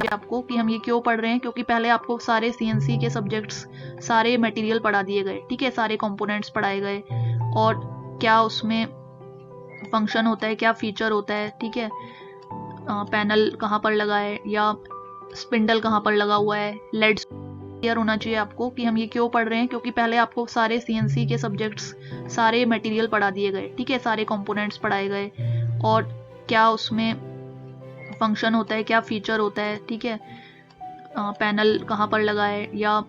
चाहिए आपको कि हम ये क्यों पढ़ रहे हैं, क्योंकि पहले आपको सारे सीएनसी के सब्जेक्ट्स, सारे मटेरियल पढ़ा दिए गए, ठीक है, सारे कंपोनेंट्स पढ़ाए गए और क्या उसमें फंक्शन होता है, क्या फीचर होता है, ठीक है, पैनल कहाँ पर लगा है या स्पिंडल कहाँ पर लगा हुआ है, लेड्स क्लियर होना चाहिए आपको कि हम ये क्यों पढ़ रहे हैं, क्योंकि पहले आपको सारे सीएनसी के सब्जेक्ट्स, सारे मटेरियल पढ़ा दिए गए, ठीक है, सारे कंपोनेंट्स पढ़ाए गए और क्या उसमें फंक्शन होता है, क्या फीचर होता है, ठीक है, पैनल कहाँ पर लगा है या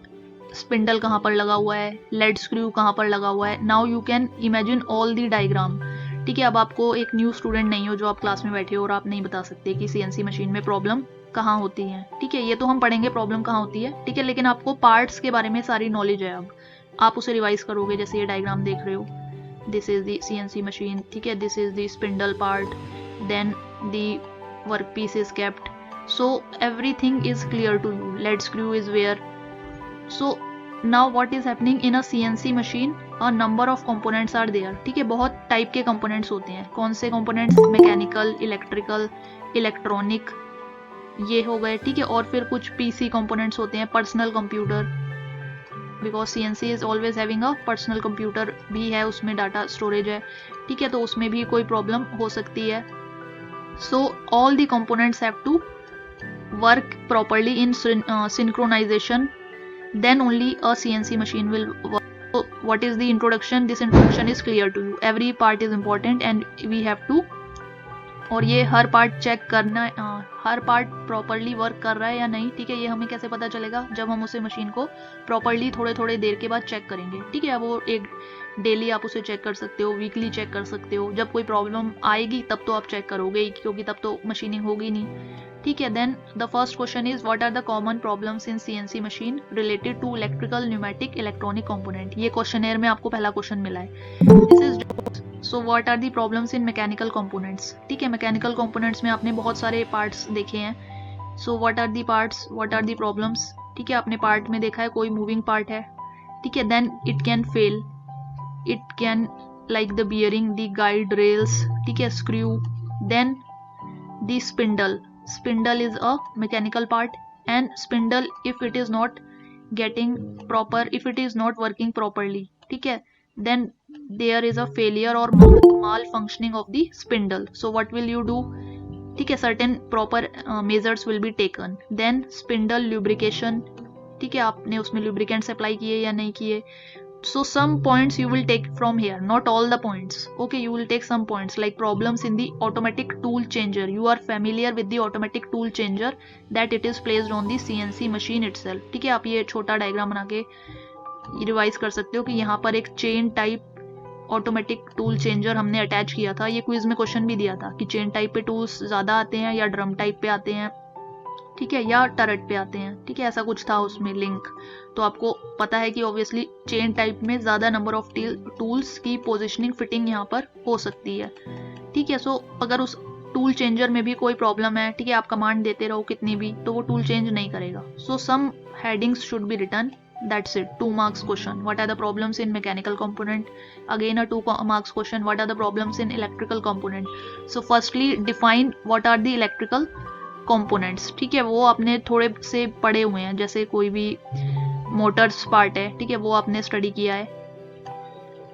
स्पिंडल कहाँ पर लगा हुआ है, लेड स्क्रू कहाँ पर लगा हुआ है। Now you can imagine all the diagram, ठीक है। अब आपको एक न्यू स्टूडेंट नहीं हो जो आप क्लास में बैठे हो और आप नहीं बता सकते कि सीएनसी मशीन में प्रॉब्लम कहाँ होती है, ठीक है, ये तो हम पढ़ेंगे प्रॉब्लम कहाँ होती है, ठीक है, लेकिन आपको पार्ट्स के बारे में सारी नॉलेज है। अब आप उसे रिवाइज करोगे, जैसे ये डायग्राम देख रहे हो, this is the CNC machine, ठीक है, this is the spindle part, then the work piece is kept, so everything is clear to you, lead screw is where. So now what is happening in a CNC machine, a number of components are there, ठीक है, बहुत type के components होते हैं। कौन से components? Mechanical, electrical, electronic, ये हो गए, ठीक है, और फिर कुछ पीसी कंपोनेंट्स होते हैं, personal computer, because CNC is always having a personal computer भी है, उसमें डाटा स्टोरेज है, ठीक है, तो उसमें भी कोई प्रॉब्लम हो सकती है। So all the components have to work properly in synchronization, then only a CNC machine will work. So what is the introduction? This introduction is clear to you. Every part is important and we have to, और ये हर part check करना, हर part properly work कर रहा है या नहीं, ठीक है, ये हमें कैसे पता चलेगा? जब हम उसे मशीन को प्रॉपरली थोड़े थोड़े देर के बाद चेक करेंगे, ठीक है। वो एक डेली आप उसे चेक कर सकते हो, वीकली चेक कर सकते हो, जब कोई प्रॉब्लम आएगी तब तो आप चेक करोगे ही, क्योंकि तब तो मशीनिंग होगी नहीं, ठीक है। Then the first question is what are the common problems in CNC machine related to electrical, pneumatic, electronic component. ये क्वेश्चनर में आपको पहला क्वेश्चन मिला है। This is so what are the problems in mechanical components, ठीक है, mechanical components में आपने बहुत सारे पार्ट्स देखे हैं। So what are the parts, what are the problems, ठीक है, आपने पार्ट में देखा है कोई मूविंग पार्ट है, ठीक है, then it can fail, it can like the bearing, the guide rails, ठीक है, screw, then the spindle is a mechanical part, and spindle if it is not getting proper, if it is not working properly, ठीक है, then there is a failure or malfunctioning of the spindle. So what will you do, ठीक है, certain proper measures will be taken. Then spindle lubrication, ठीक है, आपने उसमें lubricants apply किए या नहीं किए। So some points you will take from here, not all the points, okay, you will take some points like problems in the automatic tool changer. You are familiar with the automatic tool changer that it is placed on the CNC machine itself, ठीक है, आप ये छोटा diagram बना के revise कर सकते हो कि यहाँ पर एक chain type automatic tool changer हमने अटैच किया था। ये क्विज में क्वेश्चन भी दिया था कि चेन टाइप पे टूल्स ज्यादा आते हैं या ड्रम टाइप पे आते हैं, ठीक है, या टरट पे आते हैं, ठीक है, ऐसा कुछ था उसमें लिंक। तो आपको पता है कि ऑब्वियसली चेन टाइप में ज्यादा नंबर ऑफ टूल्स की पोजिशनिंग फिटिंग यहाँ पर हो सकती है, ठीक है। सो अगर उस टूल चेंजर में भी कोई प्रॉब्लम है, ठीक है, आप कमांड देते रहो कितनी भी, तो वो टूल चेंज नहीं करेगा। So some headings should be written, that's it, 2 marks question. What are the problems in mechanical component? Again a 2 marks question. What are the problems in electrical component? So firstly define what are the electrical components, ठीक है, वो आपने थोड़े से पढ़े हुए हैं, जैसे कोई भी मोटर्स पार्ट है, ठीक है, वो आपने स्टडी किया है,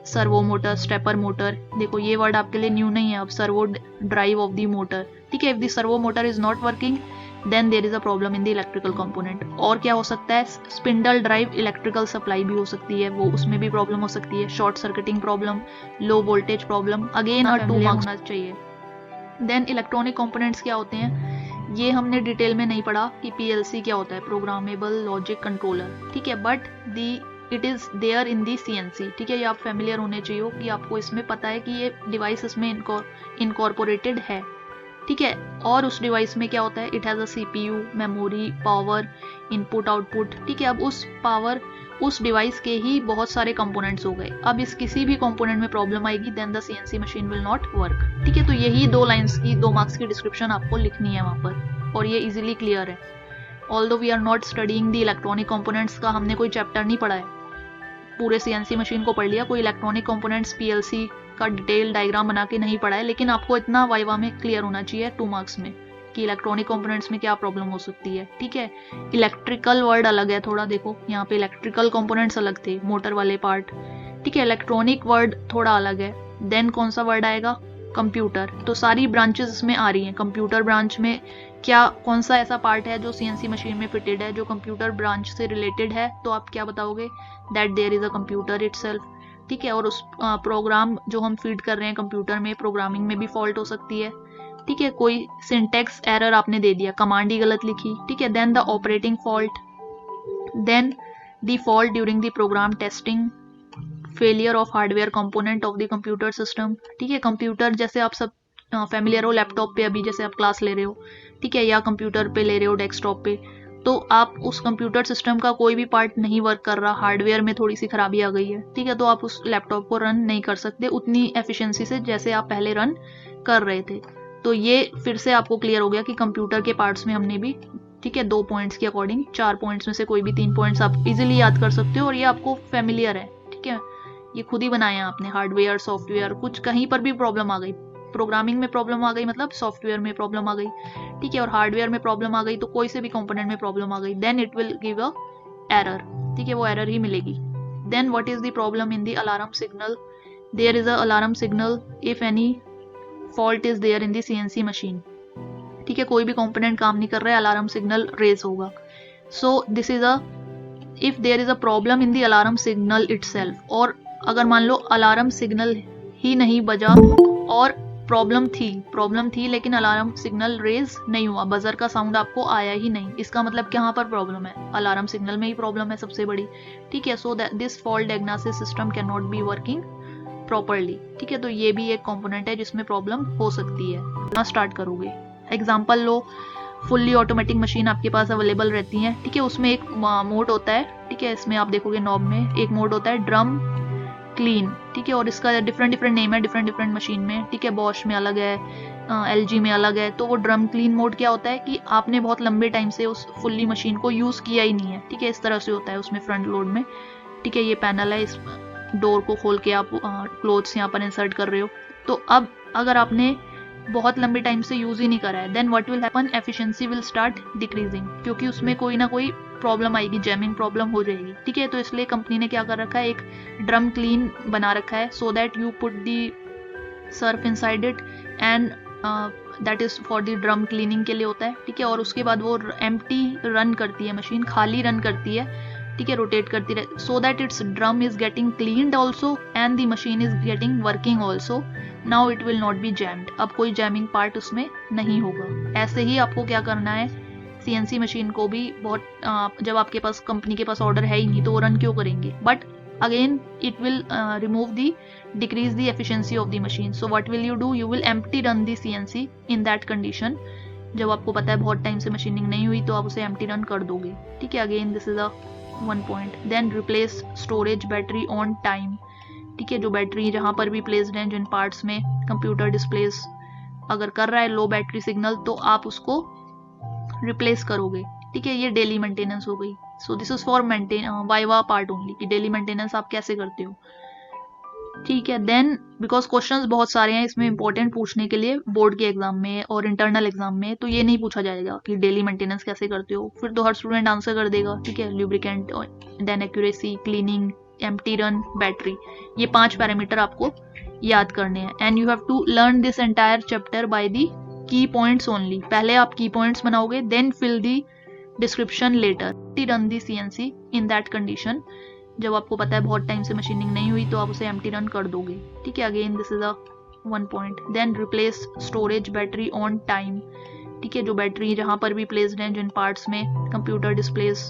सर्वो मोटर, स्टेपर मोटर, देखो ये वर्ड आपके लिए न्यू नहीं है अब, servo drive of the motor, ठीक है, if the servo motor is not working then there is a problem in the electrical component. और क्या हो सकता है? स्पिंडल ड्राइव इलेक्ट्रिकल सप्लाई भी हो सकती है, वो उसमें भी प्रॉब्लम हो सकती है, short circuiting problem, low voltage problem, again 2 marks होना चाहिए। देन इलेक्ट्रॉनिक कंपोनेंट्स क्या होते हैं, ये हमने डिटेल में नहीं पढ़ा कि पीएलसी क्या होता है, प्रोग्रामेबल लॉजिक कंट्रोलर, ठीक है, but it is there in the CNC, ठीक है, ये आप फेमिलियर होने चाहिए कि आपको इसमें पता है कि ये डिवाइस इसमें इनकॉर्पोरेटेड है, ठीक है। और उस डिवाइस में क्या होता है, it has a CPU, memory, power, input output, ठीक है। अब उस डिवाइस के ही बहुत सारे कंपोनेंट्स हो गए। अब इस किसी भी कंपोनेंट में प्रॉब्लम आएगी then the CNC machine will not work, ठीक है। तो यही 2 लाइंस की 2 मार्क्स की डिस्क्रिप्शन आपको लिखनी है वहां पर, और ये इजीली क्लियर है। Although we are not studying the electronic components का हमने कोई चैप्टर नहीं पढ़ा है, पूरे सीएनसी मशीन को पढ़ लिया, कोई इलेक्ट्रॉनिक कंपोनेंट्स पीएलसी का डिटेल डायग्राम बना के नहीं पढ़ा है, लेकिन आपको इतना वाइवा में क्लियर होना चाहिए 2 मार्क्स में, कि इलेक्ट्रॉनिक कंपोनेंट्स में क्या प्रॉब्लम हो सकती है, ठीक है। इलेक्ट्रिकल वर्ड अलग है थोड़ा, देखो यहाँ पे इलेक्ट्रिकल कंपोनेंट्स अलग थे, मोटर वाले पार्ट, ठीक है। इलेक्ट्रॉनिक वर्ड थोड़ा अलग है। देन कौन सा वर्ड आएगा, कंप्यूटर। तो सारी ब्रांचेस इसमें आ रही हैं। कंप्यूटर ब्रांच में क्या, कौन सा ऐसा पार्ट है जो सीएनसी मशीन में फिटेड है जो कंप्यूटर ब्रांच से रिलेटेड है, तो आप क्या बताओगे, that there is a computer itself, ठीक है। और उस प्रोग्राम जो हम फीड कर रहे हैं कंप्यूटर में, प्रोग्रामिंग में भी फॉल्ट हो सकती है, ठीक है। कोई सिंटेक्स एरर आपने दे दिया, कमांड ही गलत लिखी, ठीक है। Then the operating fault, then the fault during the program testing, failure of hardware component of the computer system, ठीक है। कंप्यूटर जैसे आप सब फेमिलियर हो, लैपटॉप पे अभी जैसे आप क्लास ले रहे हो, ठीक है, या कंप्यूटर पे ले रहे हो डेस्कटॉप पे, तो आप उस कंप्यूटर सिस्टम का कोई भी पार्ट नहीं वर्क कर रहा, हार्डवेयर में थोड़ी सी खराबी आ गई है, ठीक है, तो आप उस लैपटॉप को रन नहीं कर सकते उतनी एफिशिएंसी से जैसे आप पहले रन कर रहे थे। तो ये फिर से आपको क्लियर हो गया कि कंप्यूटर के पार्ट्स में हमने भी, ठीक है, 2 पॉइंट्स के अकॉर्डिंग 4 पॉइंट्स में से कोई भी 3 पॉइंट्स आप इजीली याद कर सकते हो और ये आपको फेमिलियर है, ठीक है। ये खुद ही बनाया आपने, हार्डवेयर सॉफ्टवेयर, कुछ कहीं पर भी प्रॉब्लम आ गई, प्रोग्रामिंग में प्रॉब्लम आ गई मतलब सॉफ्टवेयर में प्रॉब्लम आ गई, ठीक है, और हार्डवेयर में प्रॉब्लम आ गई तो कोई से भी कंपोनेंट में प्रॉब्लम आ गई, then it will give a error, ठीक है, वो एरर ही मिलेगी। Then what is the problem in the alarm signal, there is a alarm signal if any fault is there in the CNC machine, ठीक है, कोई भी कंपोनेंट काम नहीं कर रहा है, अलार्म सिग्नल रेज होगा। So this is a, if there is a problem in the alarm signal itself, और अगर मान लो अलार्म सिग्नल ही नहीं बजा और प्रॉब्लम थी लेकिन अलार्म सिग्नल रेज नहीं हुआ, बजर का साउंड आपको आया ही नहीं, इसका मतलब कहाँ पर प्रॉब्लम है, अलार्म सिग्नल में ही प्रॉब्लम है सबसे बड़ी, ठीक है। So that this fault diagnosis system can not be working properly, ठीक है। तो ये भी एक कंपोनेंट है जिसमें प्रॉब्लम हो सकती है। ना स्टार्ट करोगे, एग्जांपल लो, फुल्ली ऑटोमेटिक मशीन आपके पास अवेलेबल रहती है, ठीक है, उसमें एक मोड होता है, ठीक है, इसमें आप देखोगे नॉब में एक मोड होता है ड्रम क्लीन, ठीक है, और इसका डिफरेंट नेम है डिफरेंट मशीन में, ठीक है, बॉश में अलग है, एलजी में अलग है। तो वो ड्रम क्लीन मोड क्या होता है कि आपने बहुत लंबे टाइम से उस फुल्ली मशीन को यूज़ किया ही नहीं है, ठीक है, इस तरह से होता है उसमें फ्रंट लोड में, ठीक है। ये पैनल है, इस डोर को खोल के आप क्लोथ्स यहाँ पर इंसर्ट कर रहे हो, तो अब अगर आपने बहुत लंबे टाइम से यूज ही नहीं करा है, then what will happen, efficiency will start decreasing, क्योंकि उसमें कोई ना कोई प्रॉब्लम आएगी, जैमिंग प्रॉब्लम हो जाएगी, ठीक है। तो इसलिए कंपनी ने क्या कर रखा है, एक ड्रम क्लीन बना रखा है, so that you put the Surf inside it and that is for the drum cleaning के लिए होता है, ठीक है। और उसके बाद वो एम्प्टी रन करती है मशीन, खाली रन करती है, ठीक है, रोटेट करती रहे, so that it's drum is getting cleaned also and the machine is getting working also, now it will not B jammed, अब कोई जैमिंग पार्ट उसमें नहीं होगा। ऐसे ही आपको क्या करना है, सीएनसी मशीन को भी बहुत जब आपके पास कंपनी के पास ऑर्डर है ही नहीं तो वो रन क्यों करेंगे, but again it will remove the decrease the efficiency of the machine. So what will you do, you will empty run the CNC in that condition, जब आपको पता है बहुत टाइम से मशीनिंग नहीं हुई तो आप उसे एम्प्टी रन कर दोगे, ठीक है। Again this is a 1 point. Then replace storage battery on time, ठीक है, जो बैटरी जहां पर भी प्लेस्ड है, जिन पार्ट्स में कंप्यूटर डिस्प्लेस अगर कर रहा है लो बैटरी सिग्नल तो आप उसको रिप्लेस करोगे, ठीक है। ये डेली मेंटेनेंस हो गई। सो this is for viva part only, कि डेली मेंटेनेंस आप कैसे करते हो, ठीक है। देन बिकॉज क्वेश्चंस बहुत सारे हैं इसमें इंपॉर्टेंट पूछने के लिए बोर्ड के एग्जाम में और इंटरनल एग्जाम में, तो ये नहीं पूछा जाएगा कि डेली मेंटेनेंस कैसे करते हो, फिर तो हर स्टूडेंट आंसर कर देगा, ठीक है। Lubricant, then accuracy, cleaning, empty run, battery, ये 5 पैरामीटर आपको याद करने हैं, and you have to learn this entire chapter by the key points only. पहले आप की पॉइंट्स बनाओगे, then fill the description later, run the CNC in that condition, जब आपको पता है बहुत टाइम से मशीनिंग नहीं हुई तो आप उसे एम्प्टी रन कर दोगे, ठीक है। Again this is a 1 point. Then replace storage battery on time, ठीक है, जो बैटरी जहां पर भी प्लेस्ड है, जिन पार्ट्स में कंप्यूटर डिस्प्लेस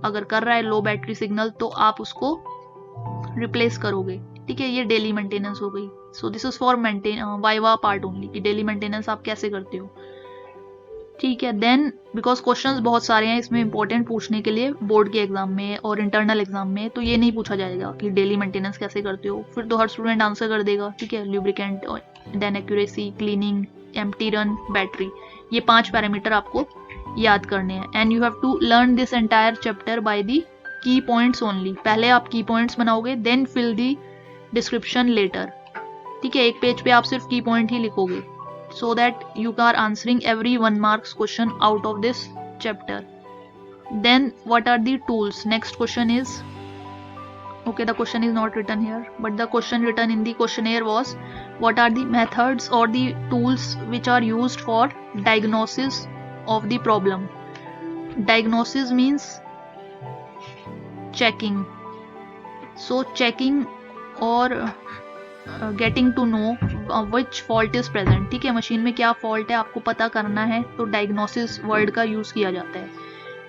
अगर कर रहा है लो बैटरी सिग्नल तो आप उसको रिप्लेस करोगे, ठीक है। ये डेली मेंटेनेंस हो गई। सो this is for viva part only, कि डेली मेंटेनेंस आप कैसे करते हो, ठीक है। देन बिकॉज क्वेश्चंस बहुत सारे हैं इसमें इंपॉर्टेंट पूछने के लिए बोर्ड के एग्जाम में और इंटरनल एग्जाम में, तो ये नहीं पूछा जाएगा कि डेली मेंटेनेंस कैसे करते हो, फिर तो हर स्टूडेंट आंसर कर देगा, ठीक है। Lubricant, then accuracy, cleaning, empty run, battery, ये 5 पैरामीटर आपको याद करने हैं, and you have to learn this entire chapter by the key points only. पहले आप की पॉइंट्स बनाओगे, then fill the description later, ठीक है। एक पेज पे आप सिर्फ की पॉइंट ही लिखोगे, so that you are answering every 1 marks question out of this chapter. Then what are the tools? Next question is, okay, the question is not written here, but the question written in the questionnaire was, what are the methods or the tools which are used for diagnosis of the problem? Diagnosis means checking. So checking or getting to know which fault is present. ठीक है, machine में क्या fault है आपको पता करना है, तो डायग्नोसिस वर्ड का यूज किया जाता है.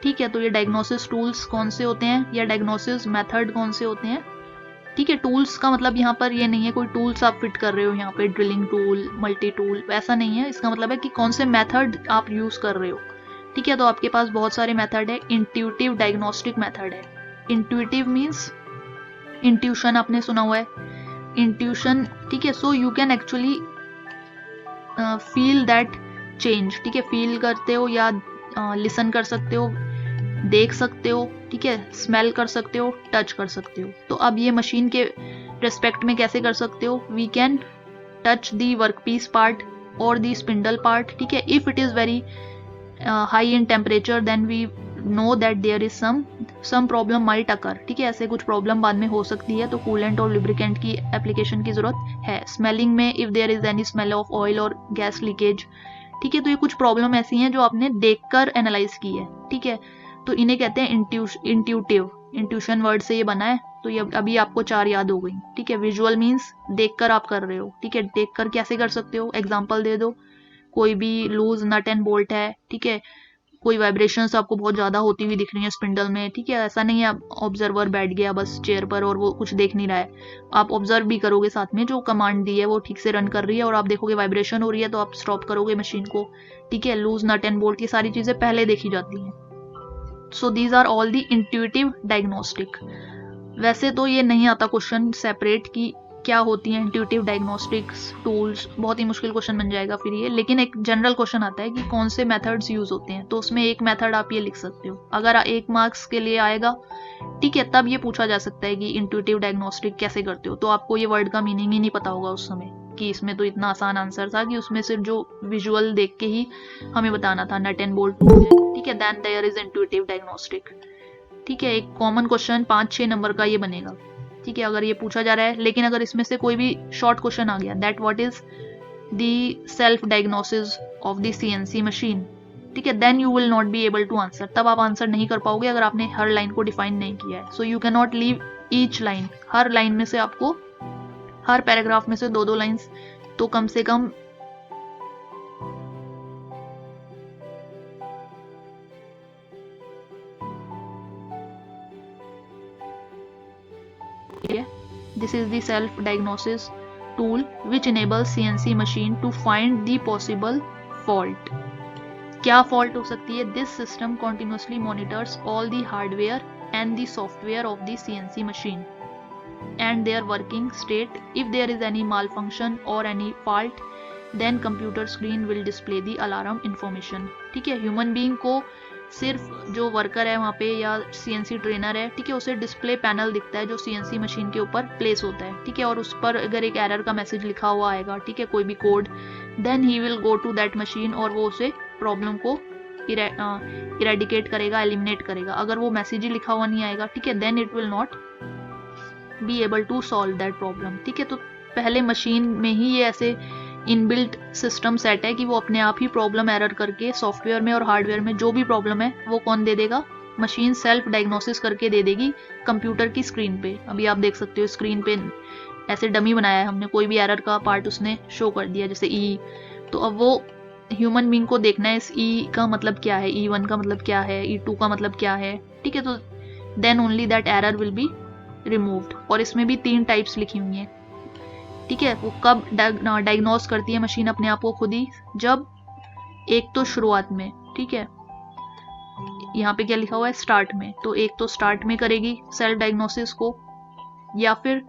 ठीक है, तो ये डायग्नोसिस टूल्स कौन से होते हैं या डायग्नोसिस मेथड कौन से होते हैं. ठीक है, टूल्स का मतलब यहाँ पर ये नहीं है कोई टूल्स आप फिट कर रहे हो यहाँ पे, ड्रिलिंग टूल, मल्टी टूल, ऐसा नहीं है. इसका मतलब है कि कौन से मेथड आप यूज कर रहे हो. ठीक है, तो आपके पास बहुत सारे मेथड है. इंट्यूटिव डायग्नोस्टिक मेथड है. इंट्यूटिव मीन्स इंट्यूशन, आपने सुना हुआ है इंट्यूशन. ठीक है, so you can actually feel that change. ठीक है, फील करते हो या लिसन कर सकते हो, देख सकते हो. ठीक है, स्मेल कर सकते हो, टच कर सकते हो. तो अब ये मशीन के रेस्पेक्ट में कैसे कर सकते हो? We can touch the workpiece part और द स्पिंडल पार्ट. ठीक है, if it is very high in temperature then we know that there is some problem might occur. ठीक है, ऐसे कुछ प्रॉब्लम बाद में हो सकती है, तो कूलेंट और लुब्रिकेंट की एप्लीकेशन की जरूरत है. स्मेलिंग में if there is any smell of oil और गैस लीकेज. ठीक है, तो ये कुछ प्रॉब्लम ऐसी हैं जो आपने देखकर एनालाइज की है. ठीक है, तो इन्हें कहते हैं इंट्यूटिव. इंट्यूशन वर्ड से ये बना है, तो ये अभी आपको 4 याद हो गई. ठीक है, विजुअल मीन्स देखकर आप कर रहे हो. ठीक है, देखकर कैसे कर सकते हो? एग्जाम्पल दे दो. कोई भी लूज नट एंड बोल्ट है. ठीक है, कोई वाइब्रेशंस आपको बहुत ज्यादा होती हुई दिख रही है स्पिंडल में. ठीक है, ऐसा नहीं है आप ऑब्जर्वर बैठ गया बस चेयर पर और वो कुछ देख नहीं रहा है. आप ऑब्जर्व भी करोगे साथ में, जो कमांड दी है वो ठीक से रन कर रही है और आप देखोगे वाइब्रेशन हो रही है तो आप स्टॉप करोगे मशीन को. ठीक है, लूज नट एंड बोल्ट, ये सारी चीजें पहले देखी जाती हैं. So these are all the intuitive diagnostic. वैसे तो ये नहीं आता क्वेश्चन सेपरेट की क्या होती हैं इंट्यूटिव डायग्नोस्टिक्स टूल्स, बहुत ही मुश्किल क्वेश्चन बन जाएगा फिर ये. लेकिन एक जनरल क्वेश्चन आता है कि कौन से मेथड्स यूज होते हैं, तो उसमें एक मेथड आप ये लिख सकते हो अगर 1 मार्क्स के लिए आएगा. ठीक है, तब ये पूछा जा सकता है कि इंट्यूटिव डायग्नोस्टिक कैसे करते हो, तो आपको ये वर्ड का मीनिंग ही नहीं पता होगा उस समय कि इसमें तो इतना आसान आंसर था कि उसमें सिर्फ जो विजुअल देख के ही हमें बताना था नट एंड बोल्ट टूल. ठीक है, then there is intuitive diagnostic. ठीक है, एक कॉमन क्वेश्चन 5-6 नंबर का ये बनेगा. ठीक है, अगर ये पूछा जा रहा है. लेकिन अगर इसमें से कोई भी शॉर्ट क्वेश्चन आ गया, that what is the self diagnosis of the CNC machine. ठीक है, then you will not be able to answer. तब आप आंसर नहीं कर पाओगे अगर आपने हर लाइन को डिफाइन नहीं किया है. So you can not leave each line. Her line में से आपको, हर पैराग्राफ में से 2-2 लाइन्स तो कम से कम This is the self-diagnosis tool which enables CNC machine to find the possible fault. क्या fault हो सकती है? This system continuously monitors all the hardware and the software of the CNC machine and their working state. If there is any malfunction or any fault, then computer screen will display the alarm information. ठीक है, human being को सिर्फ जो worker है वहाँ पे या CNC trainer है, ठीक है, उसे डिस्प्ले पैनल दिखता है जो सीएनसी मशीन के ऊपर प्लेस होता है. ठीक है, और उस पर अगर एक एरर का मैसेज लिखा हुआ आएगा, ठीक है, कोई भी code, then he will go to that machine और वो उसे प्रॉब्लम को इरेडिकेट करेगा, एलिमिनेट करेगा. अगर वो मैसेज ही लिखा हुआ नहीं आएगा, ठीक है, then it will not be able to solve that problem. ठीक है, तो पहले मशीन में ही ये ऐसे इनबिल्ट सिस्टम सेट है कि वो अपने आप ही प्रॉब्लम एरर करके सॉफ्टवेयर में और हार्डवेयर में जो भी प्रॉब्लम है वो कौन दे देगा? मशीन सेल्फ डायग्नोसिस करके दे देगी कंप्यूटर की स्क्रीन पे. अभी आप देख सकते हो स्क्रीन पे ऐसे डमी बनाया है हमने, कोई भी एरर का पार्ट उसने शो कर दिया जैसे ई. तो अब वो ह्यूमन बीइंग को देखना है इस ई का मतलब क्या है, E1 का मतलब क्या है, E2 का मतलब क्या है. ठीक है, तो then only that error will be removed. और इसमें भी 3 टाइप्स लिखी हुई हैं. ठीक है, वो कब डायग्नोस करती है मशीन अपने आप को खुद ही? जब एक तो शुरुआत में, ठीक है, यहाँ पे क्या लिखा हुआ है स्टार्ट में, तो एक तो स्टार्ट में करेगी सेल्फ डायग्नोसिस को, या फिर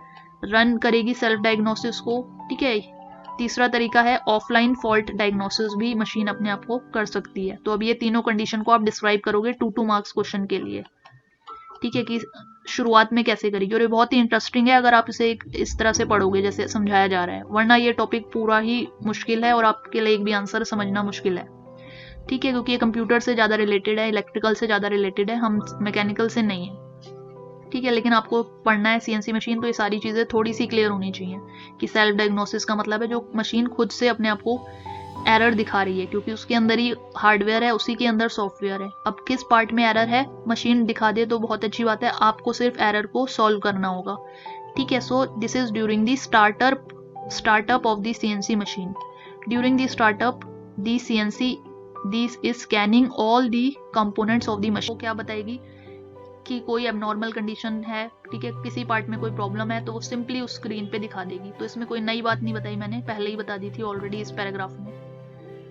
रन करेगी सेल्फ डायग्नोसिस को. ठीक है, तीसरा तरीका है ऑफलाइन फॉल्ट डायग्नोसिस भी मशीन अपने आप को कर सकती है. तो अब ये तीनों कंडीशन को आप डिस्क्राइब करोगे 2-2 मार्क्स क्वेश्चन के लिए. ठीक है, कि शुरुआत में कैसे करेगी, और ये बहुत ही इंटरेस्टिंग है अगर आप इसे इस तरह से पढ़ोगे जैसे समझाया जा रहा है, वरना ये टॉपिक पूरा ही मुश्किल है और आपके लिए एक भी आंसर समझना मुश्किल है। ठीक है, क्योंकि ये कंप्यूटर से ज़्यादा रिलेटेड है, इलेक्ट्रिकल से ज़्यादा रिलेटेड है, हम मैकेनिकल से नहीं है। ठीक है, लेकिन आपको पढ़ना है सीएनसी मशीन, तो ये सारी चीज़ें थोड़ी सी क्लियर होनी चाहिए कि सेल्फ डायग्नोसिस का मतलब है जो मशीन खुद से अपने आप को एरर दिखा रही है, क्योंकि उसके अंदर ही हार्डवेयर है, उसी के अंदर सॉफ्टवेयर है। अब किस पार्ट में एरर है मशीन दिखा दे तो बहुत अच्छी बात है, आपको सिर्फ एरर को सॉल्व करना होगा। ठीक है, so this is during the startup of the CNC machine. During the startup, the CNC this is scanning all the components of the machine. वो क्या बताएगी कि कोई एबनॉर्मल कंडीशन है, ठीक है, किसी पार्ट में कोई प्रॉब्लम है, तो वो सिंपली उस स्क्रीन पे दिखा देगी। तो इसमें कोई नई बात नहीं बताई, मैंने पहले ही बता दी थी ऑलरेडी इस पैराग्राफ में।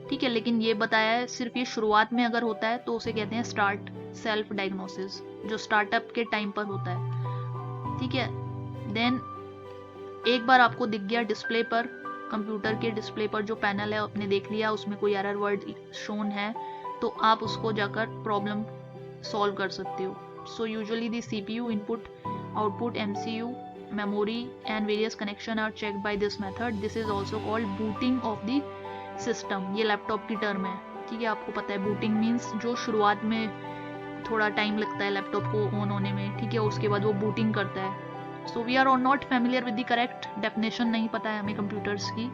ठीक है, लेकिन ये बताया है सिर्फ ये शुरुआत में अगर होता है तो उसे कहते हैं स्टार्ट सेल्फ डायग्नोसिस, जो स्टार्टअप के टाइम पर होता है। ठीक है, देन एक बार आपको दिख गया डिस्प्ले पर, कंप्यूटर के डिस्प्ले पर जो पैनल है आपने देख लिया, उसमें कोई एरर वर्ड शोन है, तो आप उसको जाकर प्रॉब्लम सॉल्व कर सकते हो। So usually the CPU input output MCU memory and various connection are checked by this method. This is also called booting of the system. ये लैपटॉप की टर्म है। ठीक है, आपको पता है बूटिंग मीन्स जो शुरुआत में थोड़ा टाइम लगता है लैपटॉप को ऑन होने में, ठीक है, उसके बाद वो बूटिंग करता है। So we are not familiar with the correct definition, नहीं पता है हमें कंप्यूटर्स की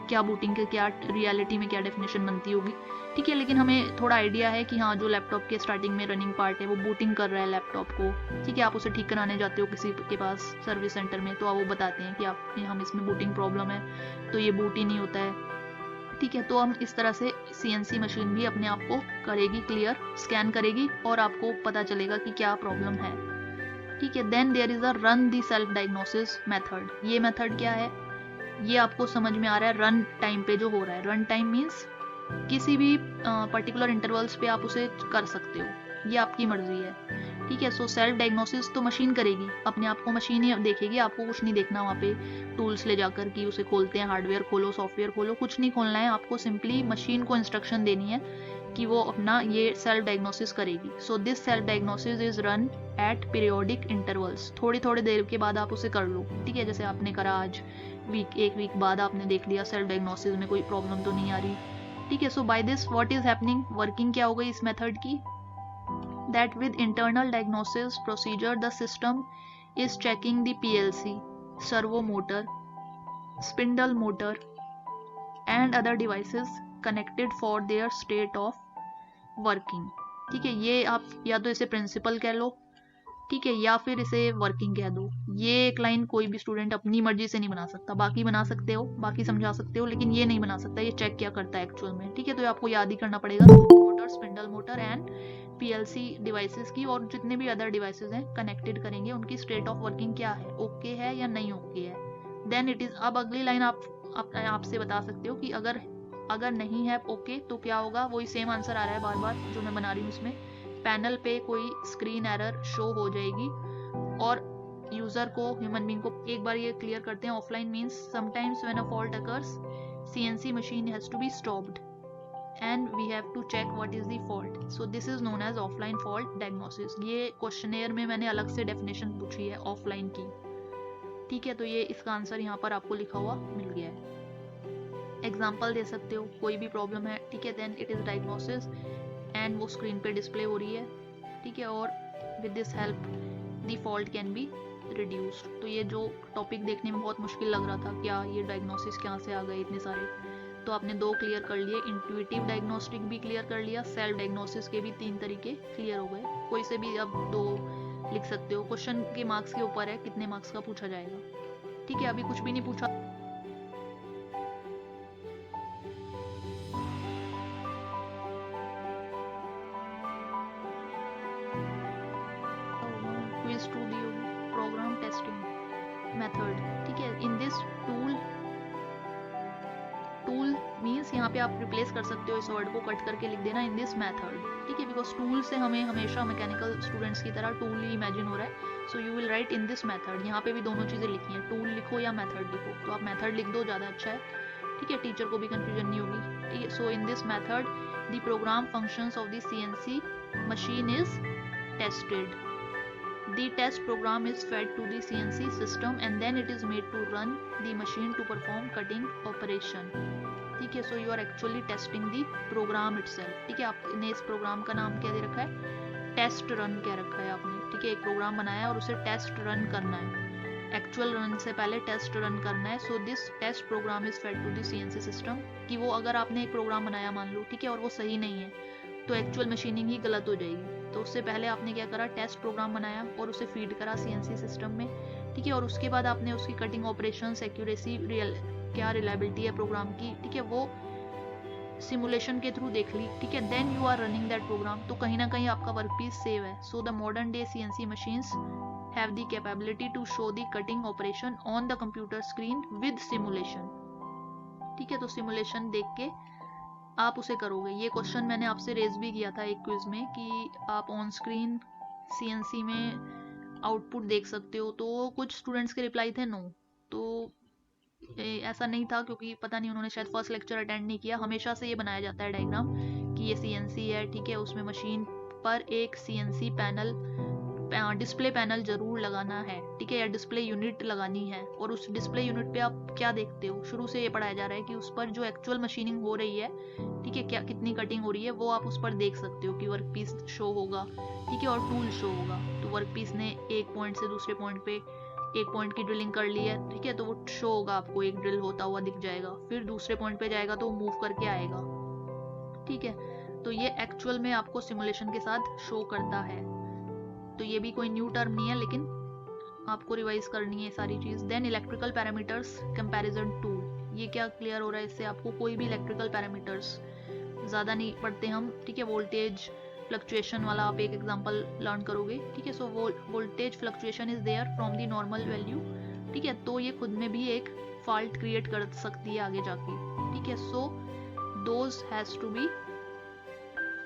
क्या बूटिंग के क्या रियलिटी में क्या डेफिनेशन बनती होगी। ठीक है, लेकिन हमें थोड़ा आइडिया है कि हाँ जो लैपटॉप के स्टार्टिंग में रनिंग पार्ट है वो बूटिंग कर रहा है लैपटॉप को। ठीक है, आप उसे ठीक कराने जाते हो किसी के पास सर्विस सेंटर में, तो आप वो बताते हैं कि आप हम इसमें बूटिंग प्रॉब्लम है, तो ये बूट ही नहीं होता है। ठीक है, तो हम इस तरह से CNC मशीन भी अपने आप को करेगी क्लियर, स्कैन करेगी और आपको पता चलेगा कि क्या प्रॉब्लम है। ठीक है, then there is a run the self diagnosis method. ये मेथड क्या है, ये आपको समझ में आ रहा है रन टाइम पे जो हो रहा है। रन टाइम मीन्स किसी भी पर्टिकुलर इंटरवल्स पे आप उसे कर सकते हो, ये आपकी मर्जी है। ठीक है, सो सेल्फ डायग्नोसिस तो मशीन करेगी, अपने आप को मशीन ही देखेगी, आपको कुछ नहीं देखना वहाँ पे टूल्स ले जाकर कि उसे खोलते हैं, हार्डवेयर खोलो सॉफ्टवेयर खोलो, कुछ नहीं खोलना है आपको, सिंपली मशीन को इंस्ट्रक्शन देनी है कि वो अपना ये सेल्फ डायग्नोसिस करेगी। So this self diagnosis is run at periodic intervals, थोड़ी थोड़ी देर के बाद आप उसे कर लो। ठीक है, जैसे आपने करा आज एक वीक बाद आपने देख लिया सेल्फ डायग्नोसिस में कोई प्रॉब्लम तो नहीं आ रही। ठीक है, so by this what is happening, working क्या हो गई इस मेथड की, that with internal diagnosis procedure the system is checking the PLC, servo motor, spindle motor and other devices connected for their state of working. ठीक है, ये आप या तो इसे प्रिंसिपल कह लो, ठीक है, या फिर इसे वर्किंग कह दो। ये एक लाइन कोई भी स्टूडेंट अपनी मर्जी से नहीं बना सकता, बाकी बना सकते हो, बाकी समझा सकते हो, लेकिन ये नहीं बना सकता, ये चेक क्या करता है एक्चुअल में। ठीक है, तो आपको याद ही करना पड़ेगा motor, spindle motor and PLC devices की, और जितने भी अदर डिवाइसेस हैं कनेक्टेड करेंगे, उनकी स्टेट ऑफ वर्किंग क्या है, ओके है या नहीं ओके है। देन इट इज, अब अगली लाइन आपसे बता सकते हो कि अगर नहीं है ओके तो क्या होगा, वही सेम आंसर आ रहा है बार बार जो मैं बना रही हूँ इसमें, पैनल पे कोई स्क्रीन एरर शो हो जाएगी और यूजर को, ह्यूमन बीइंग को, एक बार ये क्लियर करते हैं, offline means sometimes when a fault occurs CNC machine has to be stopped and we have to check what is the fault, so this is known as offline fault diagnosis. ये questionnaire में मैंने अलग से definition पूछी है offline की। ठीक है, तो ये इसका आंसर यहाँ पर आपको लिखा हुआ मिल गया है, एग्जाम्पल दे सकते हो, कोई भी प्रॉब्लम है। ठीक है, then it is diagnosis and वो स्क्रीन पे डिस्प्ले हो रही है। ठीक है, और with this help the fault can be reduced. तो ये जो टॉपिक देखने में बहुत मुश्किल लग रहा था, क्या ये डायग्नोसिस कहाँ से आ गए इतने सारे, तो आपने दो क्लियर कर लिए, इंट्यूटिव डायग्नोस्टिक भी क्लियर कर लिया, सेल्फ डायग्नोसिस के भी 3 तरीके क्लियर हो गए। कोई से भी अब 2 लिख सकते हो, क्वेश्चन के मार्क्स के ऊपर है कितने मार्क्स का पूछा जाएगा। ठीक है, अभी कुछ भी नहीं पूछा, क्विज 2 दी होगी, प्रोग्राम टेस्टिंग मेथड। ठीक है, इन दिस टूल मीन्स यहाँ पे आप रिप्लेस कर सकते हो, इस वर्ड को कट करके लिख देना इन दिस मेथड। ठीक है, बिकॉज टूल से हमें हमेशा मैकेनिकल स्टूडेंट्स की तरह टूल ही इमेजिन हो रहा है, so you will write in this method. यहाँ पे भी दोनों चीज़ें लिखी हैं, टूल लिखो या मेथड लिखो, तो आप मेथड लिख दो, ज़्यादा अच्छा है। ठीक है, टीचर को भी कंफ्यूजन नहीं होगी। ठीक है, so in this method the program functions of the CNC machine is tested. The test program is fed to the CNC system and then it is made to run the machine to perform cutting operation. ठीक है, so you are actually testing the program itself. ठीक है, आपने इस programme का नाम क्या दे रखा है, टेस्ट रन क्या रखा है आपने. ठीक है, एक प्रोग्राम बनाया है और उसे टेस्ट रन करना है, एक्चुअल रन से पहले टेस्ट रन करना है. So this test program is fed to the CNC system. कि वो अगर आपने एक प्रोग्राम बनाया मान लो, ठीक है, और वो सही नहीं है तो एक्चुअल मशीनिंग ही गलत हो जाएगी. तो उससे पहले आपने क्या करा, टेस्ट प्रोग्राम बनाया और उसे फीड करा CNC सिस्टम में. ठीक है, और उसके बाद आपने उसकी कटिंग ऑपरेशन, एक्यूरेसी, क्या रिलायबिलिटी है प्रोग्राम की, ठीक है, वो सिमुलेशन के थ्रू देख ली. ठीक है, then you are running that program. तो कहीं ना कहीं आपका वर्क पीस सेव है. So the modern day CNC machines have the capability to show the cutting operation on the computer screen with simulation. ठीक है, तो सिमुलेशन देख के आप उसे करोगे. ये क्वेश्चन मैंने आपसे रेज भी किया था एक क्विज में कि आप ऑन स्क्रीन CNC में आउटपुट देख सकते हो. तो कुछ स्टूडेंट्स के रिप्लाई थे नो. तो ऐसा नहीं था क्योंकि पता नहीं उन्होंने शायद फर्स्ट लेक्चर अटेंड नहीं किया. हमेशा से ये बनाया जाता है डायग्राम कि ये CNC है. ठीक है, उसमें मशीन पर एक CNC पैनल, डिस्प्ले पैनल जरूर लगाना है. ठीक है, या डिस्प्ले यूनिट लगानी है. और उस डिस्प्ले यूनिट पे आप क्या देखते हो, शुरू से ये पढ़ाया जा रहा है कि उस पर जो एक्चुअल मशीनिंग हो रही है, ठीक है, क्या कितनी कटिंग हो रही है वो आप उस पर देख सकते हो कि वर्क पीस शो होगा. ठीक है, और टूल शो होगा. तो वर्क पीस ने एक पॉइंट से दूसरे पॉइंट पे एक पॉइंट की ड्रिलिंग कर ली है. ठीक है, तो वो शो होगा आपको, एक ड्रिल होता हुआ दिख जाएगा. फिर दूसरे पॉइंट पे जाएगा तो वो मूव करके आएगा. ठीक है, तो ये एक्चुअल में आपको सिमुलेशन के साथ शो करता है. तो ये भी कोई न्यू टर्म नहीं है, लेकिन आपको रिवाइज करनी है सारी चीज. Then electrical parameters comparison tool. ये क्या क्लियर हो रहा है इससे आपको, कोई भी इलेक्ट्रिकल पैरामीटर्स ज़्यादा नहीं पढ़ते हम. ठीक है, वोल्टेज फ्लक्चुएशन वाला आप एक एग्जांपल लर्न करोगे. ठीक है, so voltage fluctuation is there from the normal value. ठीक है, तो ये खुद में भी एक फॉल्ट क्रिएट कर सकती है आगे जाके. ठीक है, so those has to be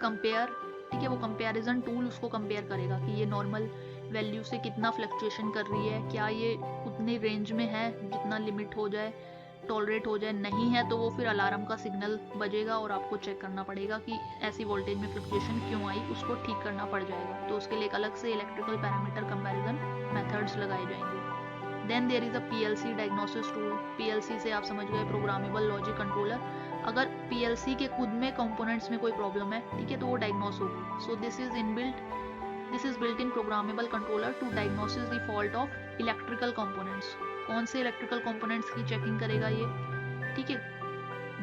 compare. ठीक है, वो कंपैरिजन टूल उसको कंपेयर करेगा कि ये नॉर्मल वैल्यू से कितना फ्लक्चुएशन कर रही है, क्या ये उतनी रेंज में है जितना लिमिट हो जाए, टॉलरेट हो जाए. नहीं है तो वो फिर अलार्म का सिग्नल बजेगा और आपको चेक करना पड़ेगा कि ऐसी वोल्टेज में फ्लक्चुएशन क्यों आई, उसको ठीक करना पड़ जाएगा. तो उसके लिए एक अलग से इलेक्ट्रिकल पैरामीटर कंपैरिजन मेथड्स लगाए जाएंगे. Then there is a PLC diagnosis tool. PLC से आप समझ गए, प्रोग्रामेबल लॉजिक कंट्रोलर. अगर PLC के खुद में कंपोनेंट्स में कोई प्रॉब्लम है, ठीक है, तो वो डायग्नोस होगी. So this is built in programmable controller to diagnosis the fault of electrical components. कौन से इलेक्ट्रिकल कंपोनेंट्स की चेकिंग करेगा ये, ठीक है,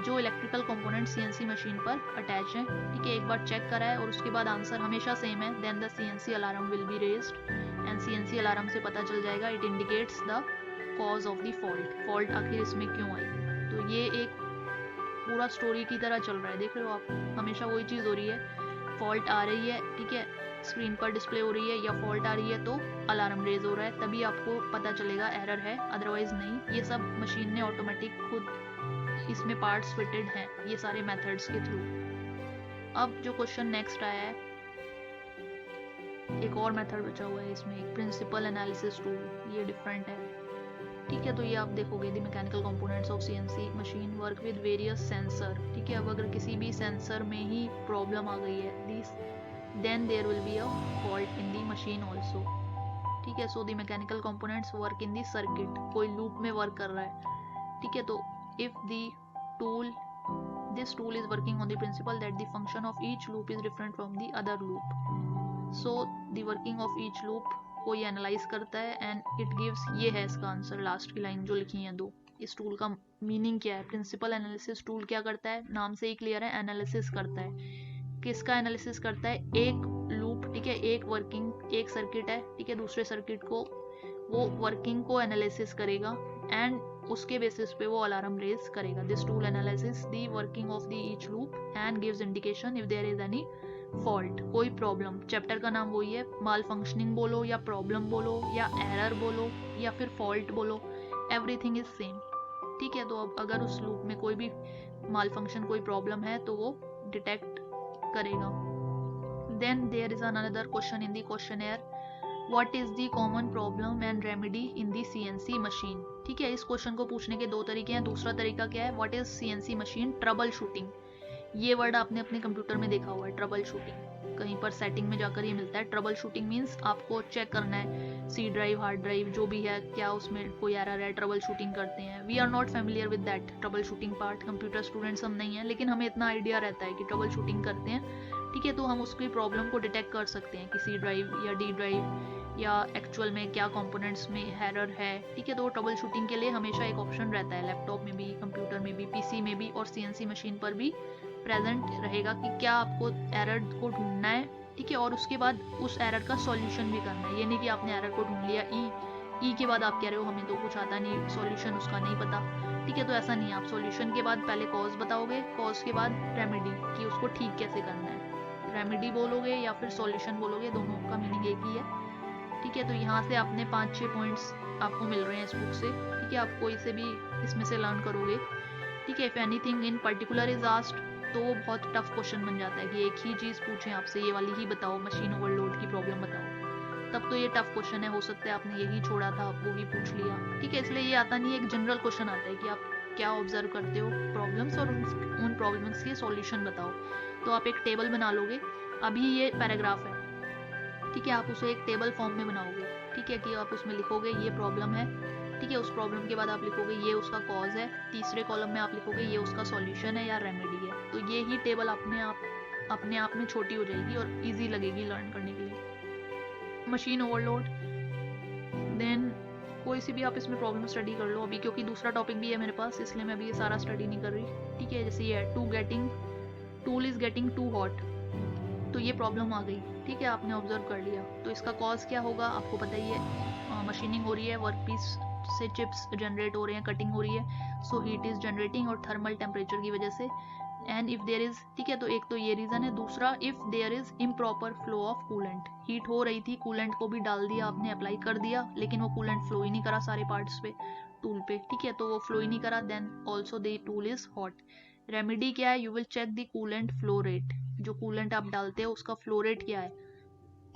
जो इलेक्ट्रिकल कंपोनेंट CNC मशीन पर अटैच हैं. ठीक है, एक बार चेक करा है और उसके बाद आंसर हमेशा सेम है, then the CNC alarm will be raised and CNC alarm से पता चल जाएगा, it indicates the cause of the fault आखिर इसमें क्यों आई. तो ये एक पूरा स्टोरी की तरह चल रहा है. देख रहे हो आप, हमेशा वही चीज़ हो रही है. फॉल्ट आ रही है, ठीक है, स्क्रीन पर डिस्प्ले हो रही है, या फॉल्ट आ रही है तो अलार्म रेज हो रहा है, तभी आपको पता चलेगा एरर है, अदरवाइज नहीं. ये सब मशीन ने ऑटोमेटिक खुद इसमें पार्ट्स फिटेड हैं ये सारे मेथड्स के थ्रू. अब जो क्वेश्चन नेक्स्ट आया है, एक और मेथड बचा हुआ है इसमें, एक प्रिंसिपल एनालिसिस टूल. ये डिफरेंट है. ठीक है, तो ये आप देखोगे, the mechanical components of CNC machine work with various sensor. ठीक है, अब अगर किसी भी सेंसर में ही प्रॉब्लम आ गई है, then there will be a fault in the machine also. ठीक है, so the mechanical components work in the circuit. कोई लूप में वर्क कर रहा है. ठीक है, तो if this tool is working on the principle that the function of each loop is different from the other loop. So the working of each loop को ये एनालाइज करता है एंड इट गिव्स, ये है इसका आंसर, लास्ट की line जो लिखी है दो. इस टूल का मीनिंग क्या है, प्रिंसिपल एनालिसिस टूल क्या करता है, नाम से ही क्लियर है, एनालिसिस करता है. किसका एनालिसिस करता है, एक लूप. ठीक है, एक सर्किट है. ठीक है, दूसरे सर्किट को वो वर्किंग को एनालिसिस करेगा एंड उसके बेसिस पे वो अलार्म रेज करेगा. This tool analysis the working of the each loop and gives indication if there is any fault, कोई प्रॉब्लम. चैप्टर का नाम वही है, माल फंक्शनिंग बोलो या प्रॉब्लम बोलो या एरर बोलो या फिर फॉल्ट बोलो, एवरीथिंग इज सेम. ठीक है, तो अब अगर उस लूप में कोई भी माल फंक्शन, कोई प्रॉब्लम है तो वो डिटेक्ट करेगा. Then there is another question in the questionnaire, what is the common problem and remedy in the CNC machine. ठीक है, इस क्वेश्चन को पूछने के दो तरीके हैं. दूसरा तरीका क्या है, what is CNC machine trouble shooting. ये वर्ड आपने अपने कंप्यूटर में देखा हुआ है, ट्रबल शूटिंग। कहीं पर सेटिंग में जाकर ये मिलता है। ट्रबल शूटिंग मीन्स आपको चेक करना है सी ड्राइव, हार्ड ड्राइव जो भी है, क्या उसमें कोई एरर है, ट्रबल शूटिंग करते हैं। We are not familiar with that trouble shooting part, computer students हम नहीं हैं, लेकिन हमें इतना आइडिया रहता है कि ट्रबल शूटिंग करते हैं, ठीक है। तो हम उसकी प्रॉब्लम को डिटेक्ट कर सकते हैं कि सी ड्राइव या डी ड्राइव या एक्चुअल में क्या कंपोनेंट्स में एरर है, ठीक है। तो ट्रबल शूटिंग के लिए हमेशा एक ऑप्शन रहता है, लैपटॉप में भी, कंप्यूटर में भी, पीसी में भी और सीएनसी मशीन पर भी प्रेजेंट रहेगा कि क्या आपको एरर को ढूंढना है, ठीक है। और उसके बाद उस एरर का सॉल्यूशन भी करना है। ये नहीं कि आपने एरर को ढूंढ लिया ई के बाद आप कह रहे हो हमें तो कुछ आता नहीं, सॉल्यूशन उसका नहीं पता, ठीक है। तो ऐसा नहीं है, आप सॉल्यूशन के बाद पहले कॉज बताओगे, कॉज के बाद रेमेडी कि उसको ठीक कैसे करना है। रेमेडी बोलोगे या फिर सॉल्यूशन बोलोगे, दोनों का मीनिंग एक ही है, ठीक है। तो यहाँ से आपने 5-6 पॉइंट्स आपको मिल रहे हैं इस बुक से, ठीक है। आप कोई से भी इसमें से लर्न करोगे, ठीक है। If anything in particular is asked तो वो बहुत टफ क्वेश्चन बन जाता है कि एक ही चीज़ पूछें आपसे, ये वाली ही बताओ, मशीन ओवरलोड की प्रॉब्लम बताओ, तब तो ये टफ क्वेश्चन है। हो सकता है आपने यही छोड़ा था, आप वो ही पूछ लिया, ठीक है। इसलिए ये आता नहीं है, एक जनरल क्वेश्चन आता है कि आप क्या ऑब्जर्व करते हो प्रॉब्लम्स और उन प्रॉब्लम्स के सॉल्यूशन बताओ। तो आप एक टेबल बना लोगे, अभी ये पैराग्राफ है, ठीक है। आप उसे एक टेबल फॉर्म में बनाओगे, ठीक है, कि आप उसमें लिखोगे ये प्रॉब्लम है, ठीक है। उस प्रॉब्लम के बाद आप लिखोगे ये उसका कॉज है, तीसरे कॉलम में आप लिखोगे ये उसका सॉल्यूशन है या रेमेडी है। तो ये ही टेबल अपने आप में छोटी हो जाएगी और इजी लगेगी लर्न करने के लिए। मशीन ओवरलोड, देन कोई सी भी आप इसमें प्रॉब्लम स्टडी कर लो अभी, क्योंकि दूसरा टॉपिक भी है मेरे पास, इसलिए मैं अभी ये सारा स्टडी नहीं कर रही, ठीक है। जैसे ये tool is getting too hot, तो ये प्रॉब्लम आ गई, ठीक है, आपने ऑब्जर्व कर लिया। तो इसका कॉज क्या होगा आपको पता ही है, मशीनिंग हो रही है, वर्क पीस से चिप्स जनरेट हो रहे हैं, कटिंग हो रही है, सो हीट इज जनरेटिंग और थर्मल टेम्परेचर की वजह से। एंड इफ देयर इज, ठीक है, तो एक तो ये रीजन है। दूसरा, if there is improper flow of coolant, heat हो रही थी, कूलेंट को भी डाल दिया आपने, अप्लाई कर दिया, लेकिन वो कूलेंट फ्लो ही नहीं करा सारे पार्ट्स पे, टूल पे, ठीक है, तो वो फ्लो ही नहीं करा, then also the tool is hot. Remedy क्या है, you will check the coolant flow rate, जो कूलेंट आप डालते हो उसका फ्लो रेट क्या है,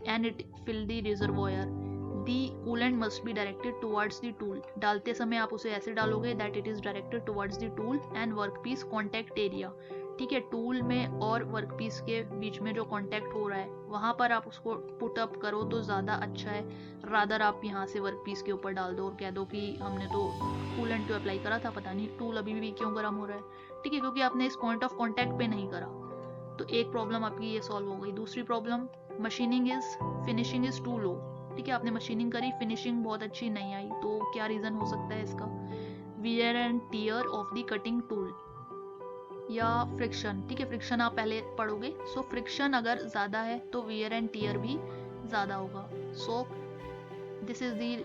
and it fill the reservoir, the coolant must be directed towards the tool, डालते समय आप उसे ऐसे डालोगे that it is directed towards the tool and workpiece contact area, ठीक है। टूल में और वर्कपीस के बीच में जो कॉन्टैक्ट हो रहा है वहां पर आप उसको पुट अप करो तो ज़्यादा अच्छा है, रादर आप यहाँ से वर्कपीस के ऊपर डाल दो और कह दो कि हमने तो कूलेंट तो अप्लाई करा था, पता नहीं टूल अभी भी क्यों गर्म हो रहा है, ठीक है, क्योंकि आपने इस पॉइंट ऑफ कॉन्टैक्ट पे नहीं करा। तो एक प्रॉब्लम आपकी ये सॉल्व हो गई। दूसरी problem, finishing is to low, ठीक है, आपने मशीनिंग करी, फिनिशिंग बहुत अच्छी नहीं आई, तो क्या रीजन हो सकता है इसका, wear and tear of the cutting tool या फ्रिक्शन, ठीक है, फ्रिक्शन आप पहले पढ़ोगे, सो फ्रिक्शन अगर ज्यादा है तो वियर एंड टीयर भी ज्यादा होगा। So this is the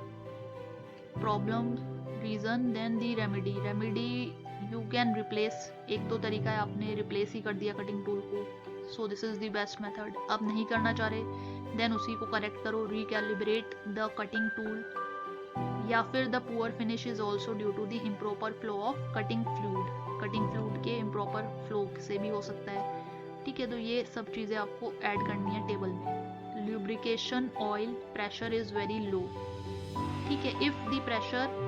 problem reason. Then the remedy you can replace, एक तो तरीका है आपने रिप्लेस ही कर दिया कटिंग टूल को, सो this is the best method. अब नहीं करना चाह रहे, देन उसी को करेक्ट करो, रिकैलिब्रेट द कटिंग टूल, या फिर the poor finish is also due to the improper flow of cutting fluid के इम्प्रॉपर फ्लो से भी हो सकता है, ठीक है। तो ये सब चीज़ें आपको ऐड करनी है टेबल में। Lubrication oil pressure is very low, ठीक है, इफ द प्रेशर,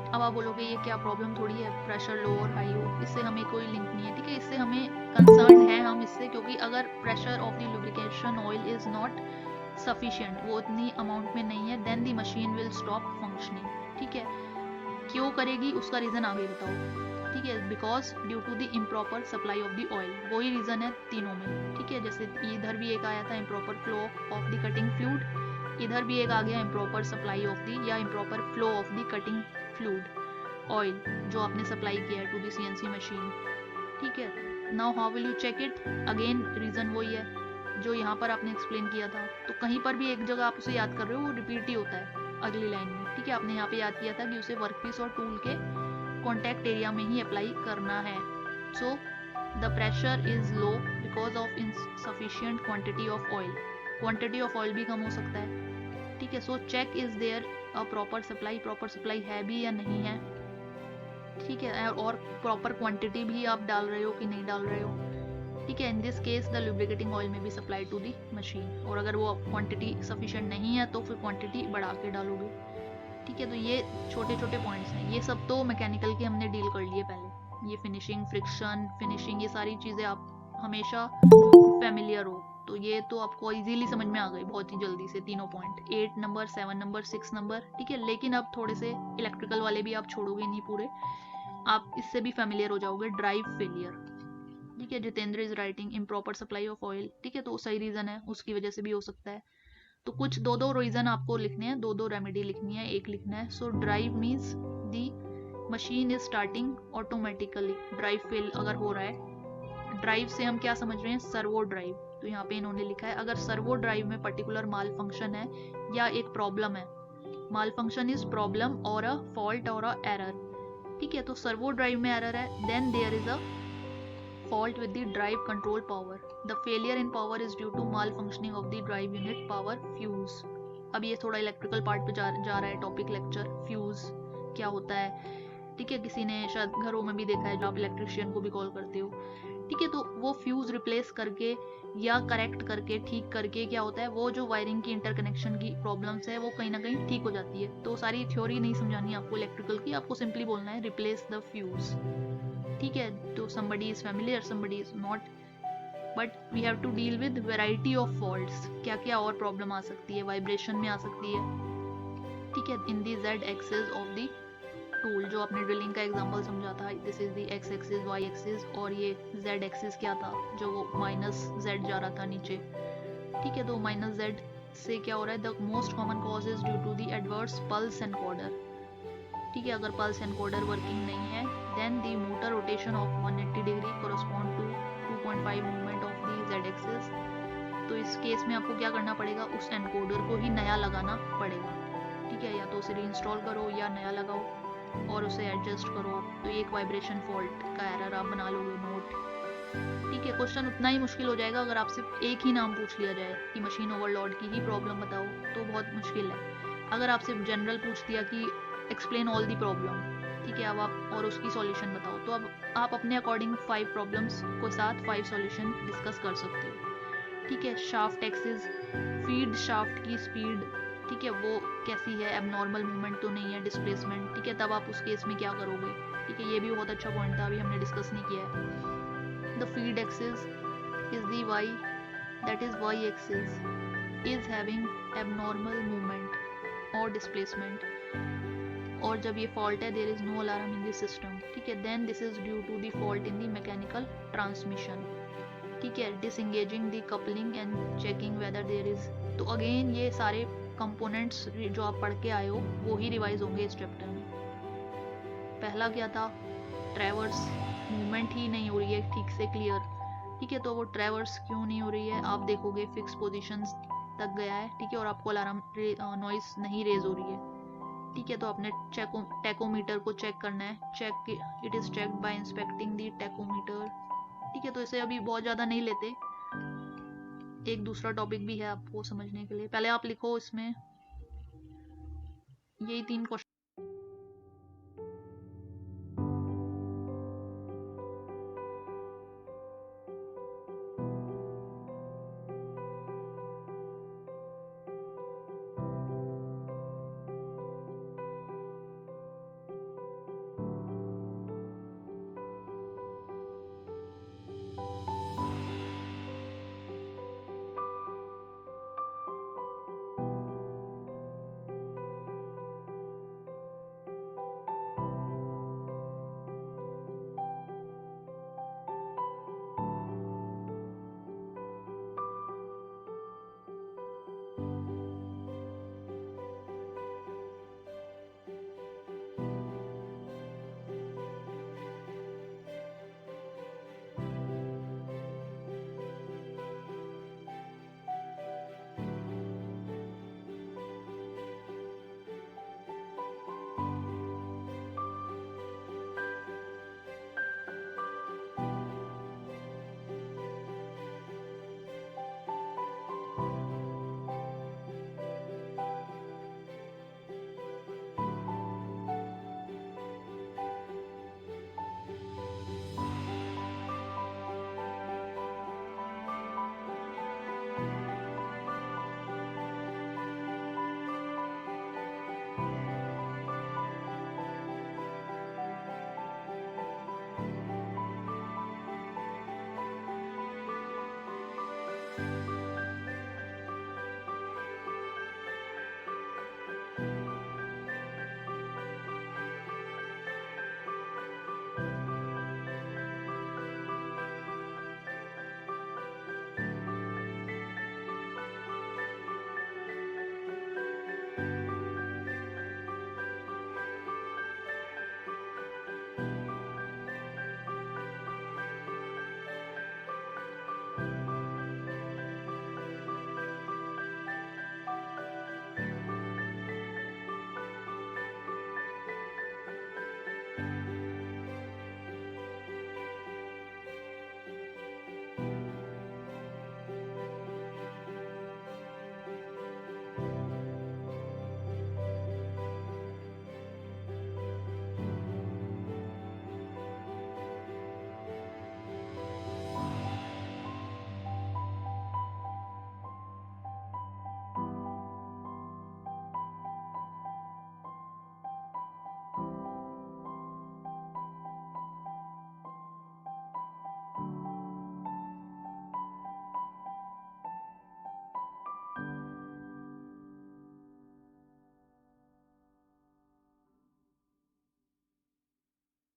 अब आप बोलोगे ये क्या प्रॉब्लम थोड़ी है प्रेशर लो और हाई हो, इससे हमें कोई लिंक नहीं है, ठीक है, इससे हमें कंसर्न है हम इससे, क्योंकि अगर pressure of the lubrication oil is not sufficient, वो उतनी अमाउंट में नहीं है, then the machine will stop functioning, ठीक है। क्यों करेगी उसका रीजन आगे बताओ, ठीक है, because due to the improper supply of the oil, वही रीजन है तीनों में, ठीक है। जैसे इधर भी एक आया था improper flow of the cutting fluid, इधर भी एक आ गया इम्प्रॉपर सप्लाई ऑफ द या improper flow of the cutting fluid oil जो आपने सप्लाई किया है टू दी सीएनसी मशीन, ठीक है। Now how will you check it, again reason वही है जो यहाँ पर आपने एक्सप्लेन किया था, तो कहीं पर भी एक जगह आप उसे याद कर रहे हो वो रिपीट ही होता है अगली लाइन में, ठीक है। आपने यहाँ पे याद किया था कि उसे वर्कपीस और टूल के कॉन्टैक्ट एरिया में ही अप्लाई करना है। So the pressure is low because of insufficient quantity of oil, quantity of oil भी कम हो सकता है, ठीक है। So check is there a proper supply है भी या नहीं है, ठीक है, और प्रॉपर क्वांटिटी भी आप डाल रहे हो कि नहीं डाल रहे हो, ठीक है। In this case the lubricating oil में भी सप्लाई टू दी मशीन, और अगर वो क्वांटिटी सफिशिएंट नहीं है तो फिर क्वांटिटी बढ़ा के डालोगे, ठीक है। तो ये छोटे छोटे पॉइंट्स हैं, ये सब तो मैकेनिकल के हमने डील कर लिए पहले, ये ये फिनिशिंग, फ्रिक्शन, फिनिशिंग, ये सारी चीज़ें आप हमेशा फेमिलियर हो, तो ये तो आपको इजीली समझ में आ गई बहुत ही जल्दी से तीनों पॉइंट, 8 नंबर, 7 नंबर, 6 नंबर, ठीक है। लेकिन अब थोड़े से इलेक्ट्रिकल वाले भी आप छोड़ोगे नहीं पूरे, आप इससे भी फेमिलियर हो जाओगे। ड्राइव फेलियर, ठीक है, Jitendra is writing improper supply of oil, ठीक है, तो सही रीज़न है, उसकी वजह से भी हो सकता है। तो कुछ दो रीज़न आपको लिखने हैं, दो रेमेडी लिखनी है, एक लिखना है। So drive means the machine is starting automatically, drive fail अगर हो रहा है। ड्राइव से हम क्या समझ रहे हैं, सर्वो ड्राइव, तो यहाँ पे इन्होंने लिखा है अगर सर्वो ड्राइव में पर्टिकुलर माल फंक्शन है या एक प्रॉब्लम है, माल फंक्शन इज प्रॉब्लम और अ फॉल्ट और अ एरर, ठीक है, तो सर्वो ड्राइव में एरर है, then there is a fault with the drive control power. The failure in power is due to malfunctioning of the drive unit power fuse. अब ये थोड़ा इलेक्ट्रिकल पार्ट पे जा रहा है टॉपिक लेक्चर। फ्यूज क्या होता है, ठीक है, किसी ने शायद घरों में भी देखा है जो आप इलेक्ट्रिशियन को भी कॉल करते हो, ठीक है, तो वो फ्यूज रिप्लेस करके या करेक्ट करके, ठीक करके क्या होता है, वो जो वायरिंग की इंटरकनेक्शन की प्रॉब्लम्स है वो कहीं ना कहीं ठीक हो जाती है। तो सारी थ्योरी नहीं समझानी आपको इलेक्ट्रिकल की, आपको सिंपली बोलना है रिप्लेस द फ्यूज, ठीक है। तो somebody is familiar, somebody is not, but we have to deal with variety of faults, क्या क्या और प्रॉब्लम आ सकती है, वाइब्रेशन में आ सकती है, ठीक है, इन दी z axis of the tool, जो आपने ड्रिलिंग का एग्जांपल समझा था, this is the x axis, y axis, और ये z एक्सिस क्या था, जो वो माइनस z जा रहा था नीचे, ठीक है, तो माइनस z से क्या हो रहा है, the most common cause is due to the adverse pulse encoder, ठीक है, अगर पल्स एनकोडर वर्किंग नहीं है, then the motor rotation of 180 degree correspond to 2.5 movement of the z axis, तो इस केस में आपको क्या करना पड़ेगा, उस एनकोडर को ही नया लगाना पड़ेगा, ठीक है, या तो उसे रीइंस्टॉल करो या नया लगाओ और उसे एडजस्ट करो, तो एक वाइब्रेशन फॉल्ट का एरर आप बना लोगे नोट, ठीक है। क्वेश्चन उतना ही मुश्किल हो जाएगा अगर आपसे एक ही नाम पूछ लिया जाए कि मशीन ओवरलोड की ही प्रॉब्लम बताओ, तो बहुत मुश्किल है। अगर आपसे जनरल पूछ दिया कि एक्सप्लेन ऑल दी प्रॉब्लम, ठीक है, अब आप और उसकी सॉल्यूशन बताओ, तो अब आप अपने अकॉर्डिंग 5 प्रॉब्लम्स के साथ 5 सॉल्यूशन डिस्कस कर सकते हो, ठीक है। शाफ्ट एक्सिस, फीड शाफ्ट की स्पीड, ठीक है, वो कैसी है, एबनॉर्मल मूवमेंट तो नहीं है, डिस्प्लेसमेंट, ठीक है, तब आप उस केस में क्या करोगे, ठीक है, ये भी बहुत अच्छा पॉइंट था, अभी हमने डिस्कस नहीं किया है। The feed axis is the Y, that is Y axis is having abnormal movement और डिस्प्लेसमेंट, और जब ये फॉल्ट है there is no alarm in the system, ठीक है, then this is due to the fault in the mechanical transmission, ठीक है, disengaging the coupling and checking whether there is, तो अगेन ये सारे कंपोनेंट्स जो आप पढ़ के आए हो वो ही रिवाइज होंगे इस चैप्टर में। पहला क्या था, ट्रैवर्स मूवमेंट ही नहीं हो रही है ठीक से क्लियर, ठीक है, तो वो ट्रैवर्स क्यों नहीं हो रही है, आप देखोगे फिक्स पोजीशंस तक गया है, ठीक है, और आपको अलार्म नॉइस नहीं रेज हो रही है, ठीक है, तो आपने टैकोमीटर को चेक करना है, check it is checked by inspecting the tachometer, ठीक है, तो इसे अभी बहुत ज़्यादा नहीं लेते, एक दूसरा टॉपिक भी है आपको समझने के लिए, पहले आप लिखो इसमें यही 3 क्वेश्चन